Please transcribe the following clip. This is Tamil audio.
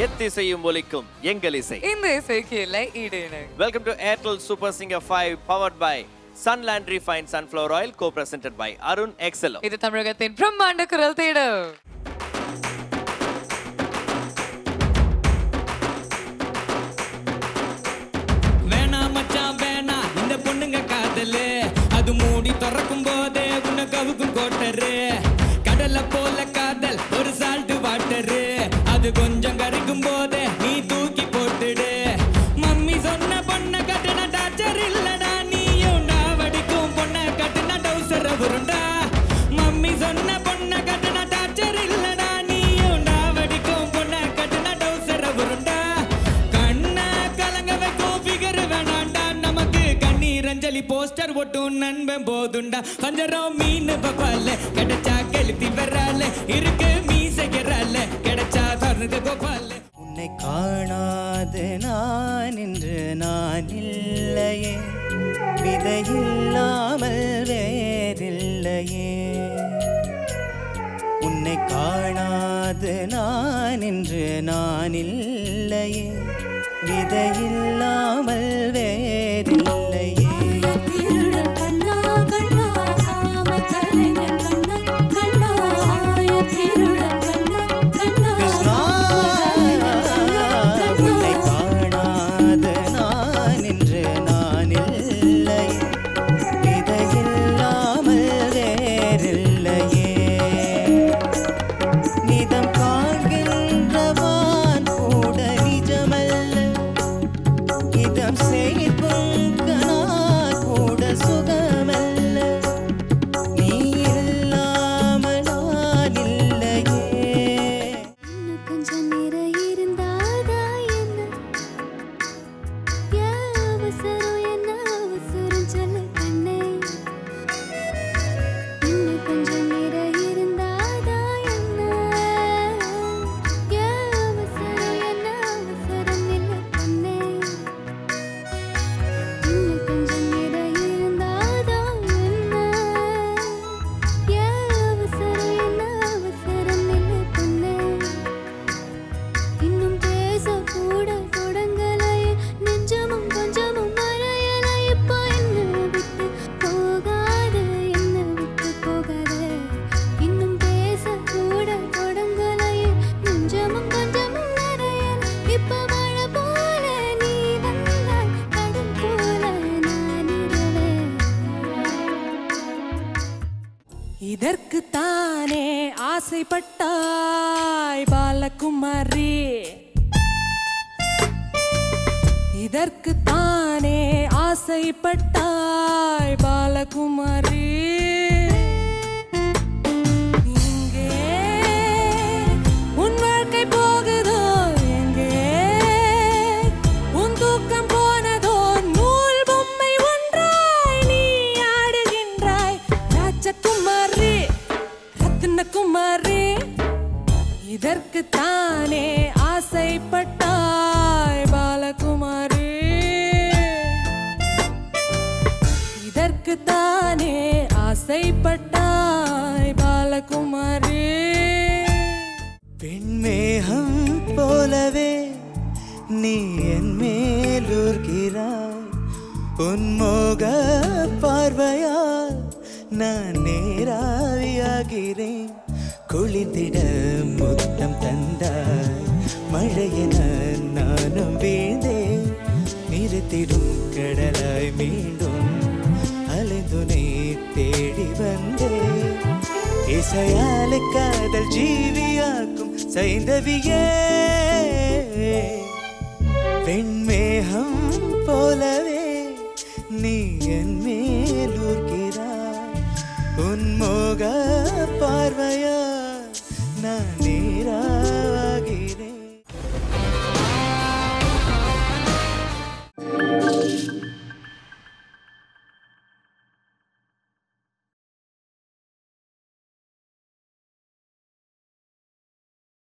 எத்திசையும் ஒலிக்கும் எங்கள் இசை. இந்த இசைக்கு இல்லை ஈடு இணை. Welcome to Airtel Super Singer 5 powered by Sunland Refined Sunflower Oil, co-presented by Arun Excel. இது தமிழகத்தின் பிரம்மாண்ட குரல் தேடு. வேணா மச்சான் வேணா இந்த பொண்ணுங்க காதலே, அது மூடி திறக்கும் போதே உன்னை கவுக்கும் கோட்டரு. கடலை போல காதல் ஒரு சால்ட் வாட்டரு, அது கொஞ்சம் கரைக்கும் போதே நீ தூக்கி போட்டுடு. மம்மி சொன்ன பொண்ணை கட்டுன டார்ச்சர் இல்லடா, நீயும் வடிக்கும் பொண்ணை கட்டுன டவுசர உருண்டா. மம்மி சொன்ன பொண்ணை கட்டுன டார்ச்சர் இல்லடா, நீயும் வடிக்கும் பொண்ணை கட்டுன டவுசர உருண்டா. கண்ணை கலங்க வைக்கும் ஃபிகர் வேணாண்டா, நமக்கு கண்ணீர் அஞ்சலி போஸ்டர் ஒட்டும் நண்பன் போதுண்டா. பஞ்சரம் மீன் பப்பால கிடைச்சா கெளுத்தி வரால, இருக்கு மீசைகிறால கிடைச்சா தருது கோபால. உன்னை காணாது நான் இன்று நான் இல்லையே, விதையில்லாமல் வேறில்லையே. உன்னை காணாது நான் இன்று நான் இல்லையே, விதையில்லாமல் வேறில்லையே. இதற்கு தானே ஆசைப்பட்டாய் பாலகுமாரி, இதற்கு தானே ஆசைப்பட்டாய் பாலகுமாரி. இங்கே உன் வாழ்க்கை போகுதோ, எங்கே உன் தூக்கம் போனதோ, நூல் பொம்மை ஒன்றாய் நீ ஆடுகின்றாய் ராஜகுமாரி ரத்னகுமாரி. இதற்கு தானே ஆசைப்பட்டாய் பாலகுமாரி, இதற்கு தானே ஆசைப்பட்டாய் பாலகுமாரி. பெண்மேகம் போலவே நீ என் மேலூர்கிறாய், உன்மோக பார்வையால் நான் நேராவியாகிறேன். குளிர்ந்திட முத்தம் தந்தாய், மழையென நானும் வீழ்ந்தேன். நிறுத்திடும் கடலாய் மீண்டும் அலைந்துனை தேடி வந்தேன். இசையால காதல் ஜீவியாக்கும் சைந்தவியே, வெண்மேகம் போலவே நீ என் மேலூர்கிறாய், உன்மோக பார்வையா